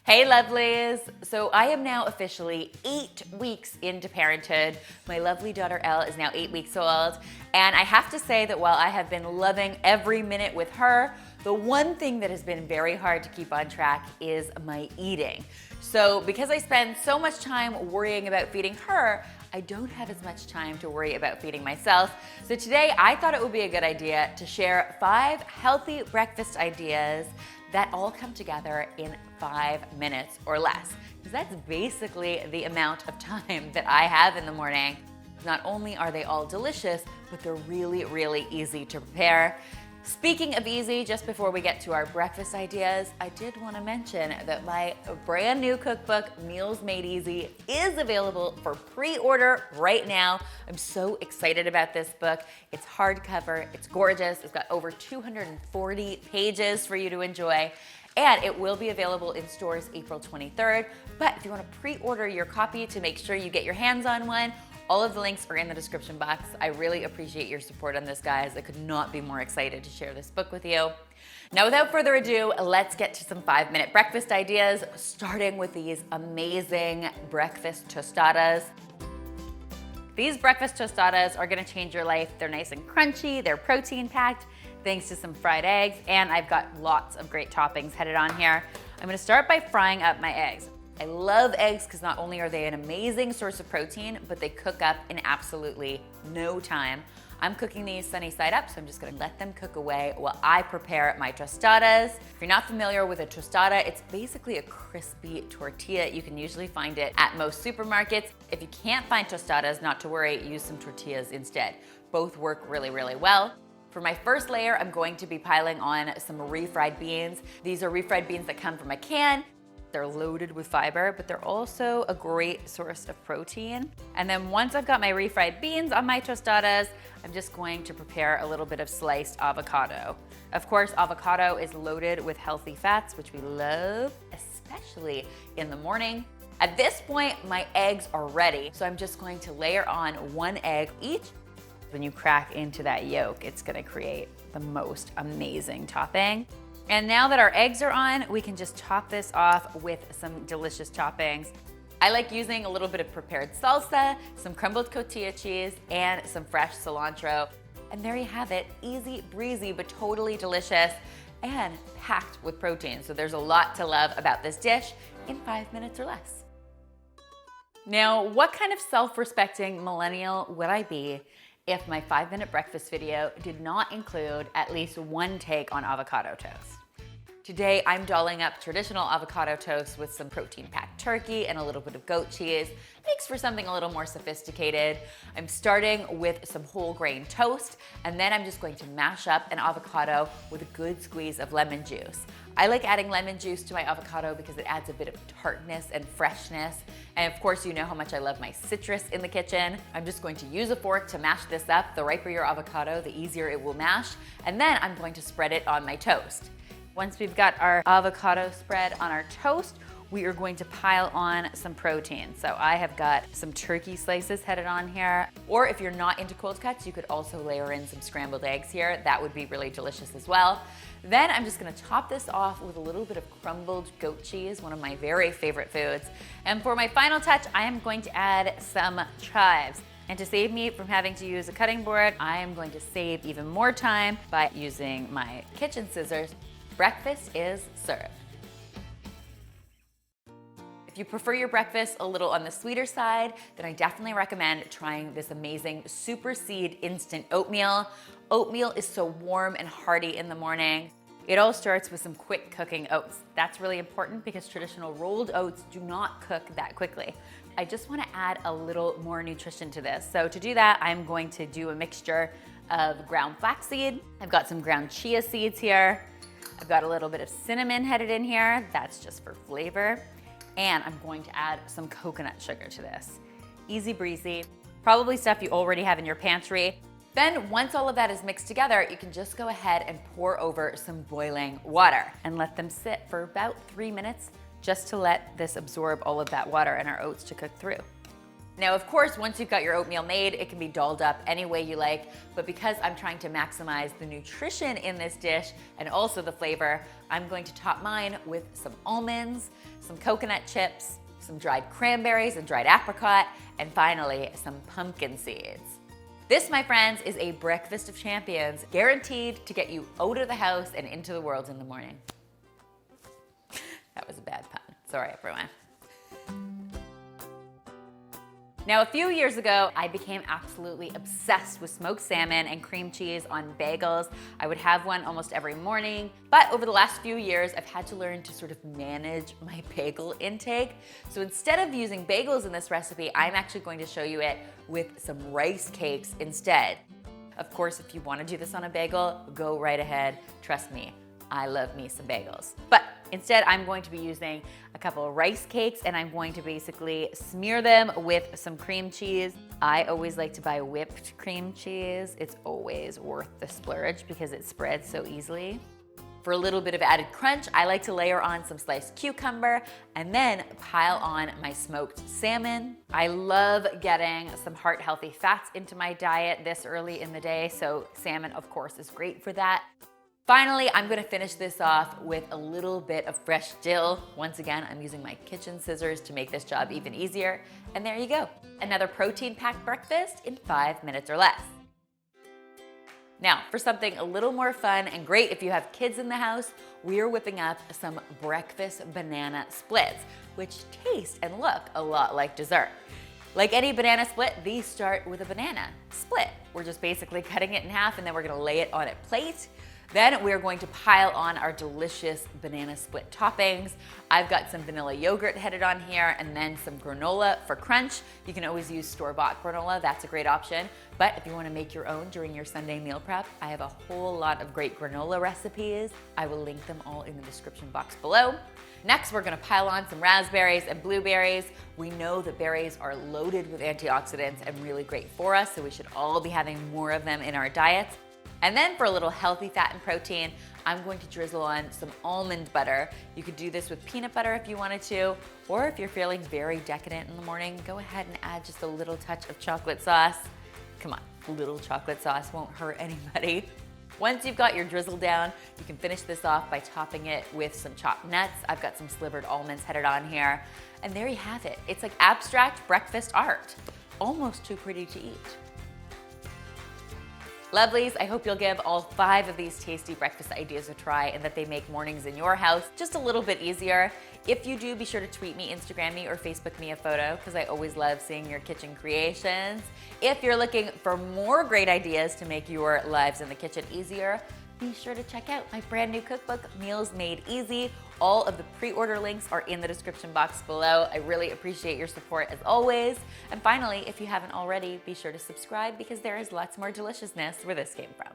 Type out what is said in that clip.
Hey lovelies! So I am now officially 8 weeks into parenthood. My lovely daughter Elle is now 8 weeks old. And I have to say that while I have been loving every minute with her, the one thing that has been very hard to keep on track is my eating. So because I spend so much time worrying about feeding her, I don't have as much time to worry about feeding myself. So today I thought it would be a good idea to share 5 healthy breakfast ideas that all come together in 5 minutes or less. Because that's basically the amount of time that I have in the morning. Not only are they all delicious, but they're really, really easy to prepare. Speaking of easy, just before we get to our breakfast ideas, I did want to mention that my brand new cookbook, Meals Made Easy, is available for pre-order right now. I'm so excited about this book. It's hardcover, it's gorgeous, it's got over 240 pages for you to enjoy, and it will be available in stores April 23rd. But if you want to pre-order your copy to make sure you get your hands on one, all of the links are in the description box. I really appreciate your support on this, guys. I could not be more excited to share this book with you. Now, without further ado, let's get to some 5-minute breakfast ideas, starting with these amazing breakfast tostadas. These breakfast tostadas are gonna change your life. They're nice and crunchy, they're protein-packed, thanks to some fried eggs, and I've got lots of great toppings headed on here. I'm gonna start by frying up my eggs. I love eggs because not only are they an amazing source of protein, but they cook up in absolutely no time. I'm cooking these sunny side up, so I'm just gonna let them cook away while I prepare my tostadas. If you're not familiar with a tostada, it's basically a crispy tortilla. You can usually find it at most supermarkets. If you can't find tostadas, not to worry, use some tortillas instead. Both work really, really well. For my first layer, I'm going to be piling on some refried beans. These are refried beans that come from a can. They're loaded with fiber, but they're also a great source of protein. And then once I've got my refried beans on my tostadas, I'm just going to prepare a little bit of sliced avocado. Of course, avocado is loaded with healthy fats, which we love, especially in the morning. At this point, my eggs are ready, so I'm just going to layer on 1 egg each. When you crack into that yolk, it's gonna create the most amazing topping. And now that our eggs are on, we can just top this off with some delicious toppings. I like using a little bit of prepared salsa, some crumbled cotija cheese, and some fresh cilantro. And there you have it, easy breezy, but totally delicious and packed with protein. So there's a lot to love about this dish in 5 minutes or less. Now, what kind of self-respecting millennial would I be if my 5-minute breakfast video did not include at least 1 take on avocado toast? Today, I'm dolling up traditional avocado toast with some protein-packed turkey and a little bit of goat cheese. Makes for something a little more sophisticated. I'm starting with some whole grain toast, and then I'm just going to mash up an avocado with a good squeeze of lemon juice. I like adding lemon juice to my avocado because it adds a bit of tartness and freshness. And of course, you know how much I love my citrus in the kitchen. I'm just going to use a fork to mash this up. The riper your avocado, the easier it will mash. And then I'm going to spread it on my toast. Once we've got our avocado spread on our toast, we are going to pile on some protein. So I have got some turkey slices headed on here. Or if you're not into cold cuts, you could also layer in some scrambled eggs here. That would be really delicious as well. Then I'm just gonna top this off with a little bit of crumbled goat cheese, one of my very favorite foods. And for my final touch, I am going to add some chives. And to save me from having to use a cutting board, I am going to save even more time by using my kitchen scissors. Breakfast is served. If you prefer your breakfast a little on the sweeter side, then I definitely recommend trying this amazing Super Seed instant oatmeal. Oatmeal is so warm and hearty in the morning. It all starts with some quick cooking oats. That's really important because traditional rolled oats do not cook that quickly. I just want to add a little more nutrition to this. So to do that, I'm going to do a mixture of ground flaxseed. I've got some ground chia seeds here. I've got a little bit of cinnamon headed in here. That's just for flavor. And I'm going to add some coconut sugar to this. Easy breezy, probably stuff you already have in your pantry. Then once all of that is mixed together, you can just go ahead and pour over some boiling water and let them sit for about 3 minutes just to let this absorb all of that water and our oats to cook through. Now, of course, once you've got your oatmeal made, it can be dolled up any way you like, but because I'm trying to maximize the nutrition in this dish and also the flavor, I'm going to top mine with some almonds, some coconut chips, some dried cranberries and dried apricot, and finally, some pumpkin seeds. This, my friends, is a breakfast of champions, guaranteed to get you out of the house and into the world in the morning. That was a bad pun. Sorry, everyone. Now, a few years ago, I became absolutely obsessed with smoked salmon and cream cheese on bagels. I would have one almost every morning, but over the last few years, I've had to learn to sort of manage my bagel intake. So instead of using bagels in this recipe, I'm actually going to show you it with some rice cakes instead. Of course, if you want to do this on a bagel, go right ahead. Trust me, I love me some bagels. But instead, I'm going to be using a couple of rice cakes, and I'm going to basically smear them with some cream cheese. I always like to buy whipped cream cheese. It's always worth the splurge because it spreads so easily. For a little bit of added crunch, I like to layer on some sliced cucumber and then pile on my smoked salmon. I love getting some heart-healthy fats into my diet this early in the day, so salmon, of course, is great for that. Finally, I'm gonna finish this off with a little bit of fresh dill. Once again, I'm using my kitchen scissors to make this job even easier. And there you go, another protein-packed breakfast in 5 minutes or less. Now, for something a little more fun and great if you have kids in the house, we're whipping up some breakfast banana splits, which taste and look a lot like dessert. Like any banana split, these start with a banana split. We're just basically cutting it in half and then we're gonna lay it on a plate. Then we're going to pile on our delicious banana split toppings. I've got some vanilla yogurt headed on here and then some granola for crunch. You can always use store-bought granola, that's a great option. But if you wanna make your own during your Sunday meal prep, I have a whole lot of great granola recipes. I will link them all in the description box below. Next, we're gonna pile on some raspberries and blueberries. We know that berries are loaded with antioxidants and really great for us, so we should all be having more of them in our diets. And then for a little healthy fat and protein, I'm going to drizzle on some almond butter. You could do this with peanut butter if you wanted to, or if you're feeling very decadent in the morning, go ahead and add just a little touch of chocolate sauce. Come on, a little chocolate sauce won't hurt anybody. Once you've got your drizzle down, you can finish this off by topping it with some chopped nuts. I've got some slivered almonds headed on here. And there you have it. It's like abstract breakfast art. Almost too pretty to eat. Lovelies, I hope you'll give all 5 of these tasty breakfast ideas a try and that they make mornings in your house just a little bit easier. If you do, be sure to tweet me, Instagram me, or Facebook me a photo because I always love seeing your kitchen creations. If you're looking for more great ideas to make your lives in the kitchen easier, be sure to check out my brand new cookbook, Meals Made Easy. All of the pre-order links are in the description box below. I really appreciate your support as always. And finally, if you haven't already, be sure to subscribe because there is lots more deliciousness where this came from.